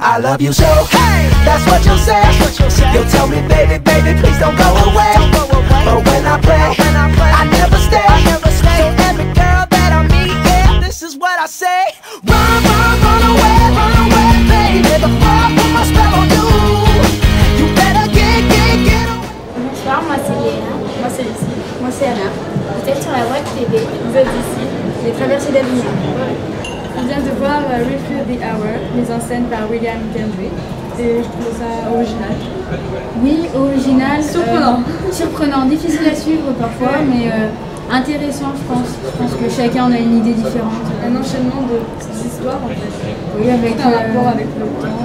I love you so, hey, that's what you'll say. You'll tell me, baby, baby, please don't go away. But when I play, I never stay. So every girl that I meet, yeah, this is what I say. Run, run away, baby. Before I put my spell on you, you better get away. Bonsoir, moi c'est Léa. Moi c'est Lucie. Moi c'est Anna. Vous êtes sur la Wack TV. Vous êtes ici. Les traversées d'Avignon. On vient de voir Refill the Hour, mise en scène par William Kendrick. Et je trouve ça original. Oui, original. Surprenant. Surprenant, difficile à suivre parfois, mais intéressant, je pense. Je pense que chacun a une idée différente. Un enchaînement de petites histoires en fait. Oui, avec un rapport avec le temps.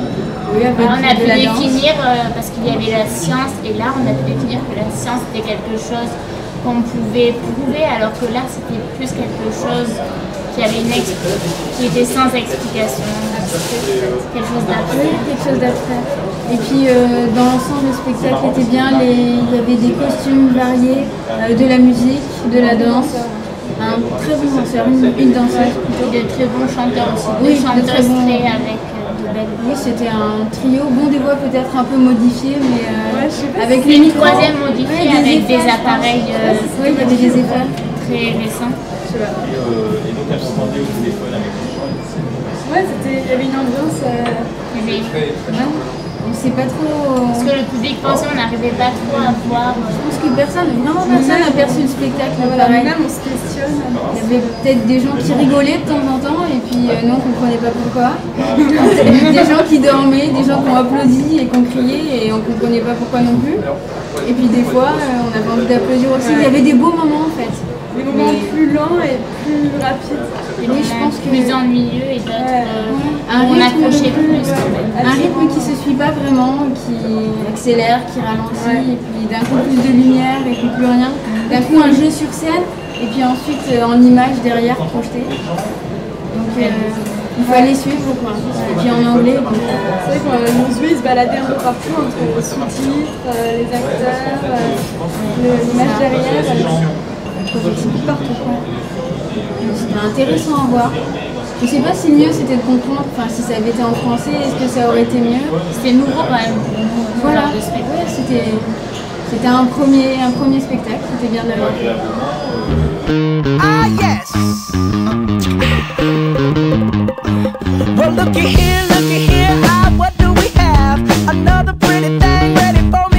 Oui, avec on a pu définir, parce qu'il y avait la science, et là on a pu définir que la science était quelque chose qu'on pouvait prouver, alors que là c'était plus quelque chose qui avait qui était sans explication. Quelque chose d'après. Oui, quelque chose d'après. Et puis dans l'ensemble, le spectacle était bien. Il y avait des costumes variés, de la musique, de la danse. Un très bon danseur, une danseuse plutôt. De très bons chanteurs aussi. Oui, des chanteurs très bons. avec de belles voix. Oui, c'était un trio. Bon, des voix peut-être un peu modifiées, mais avec une troisième modifiée avec des appareils. Oui, il y avait des effets très récents. Et donc elle s'entendait au téléphone avec vous. Ouais, il y avait une ambiance. On sait pas trop. Parce que le public pensait, on n'arrivait pas trop à voir. Je pense que personne n'a perçu le spectacle. Pareil. Même on se questionne. Il y avait peut-être des gens qui rigolaient de temps en temps et puis nous on comprenait pas pourquoi. Des gens qui dormaient, des gens qui ont applaudi et qui ont crié et on comprenait pas pourquoi non plus. Et puis des fois on avait envie d'applaudir aussi. Il y avait des beaux moments en fait. Des moments plus lents et plus rapides. Et oui, je pense que plus ennuyeux et d'autres on accrochait plus. Un rythme qui se suit pas vraiment, qui accélère, qui ralentit, et puis d'un coup plus de lumière et puis plus rien. D'un coup un jeu sur scène et puis ensuite en image derrière projeté. Donc il fallait suivre quoi. Et puis en anglais. C'est vrai que Josué se baladait un peu partout entre les sous-titres, les acteurs, l'image derrière. Partout. C'était intéressant à voir. Je ne sais pas si le mieux c'était de comprendre, enfin si ça avait été en français, est-ce que ça aurait été mieux? C'était nouveau quand même. Voilà, ouais, c'était un premier spectacle, c'était bien d'avoir. Ah yes. Well looky here, ah what do we have? Another pretty thing ready for me.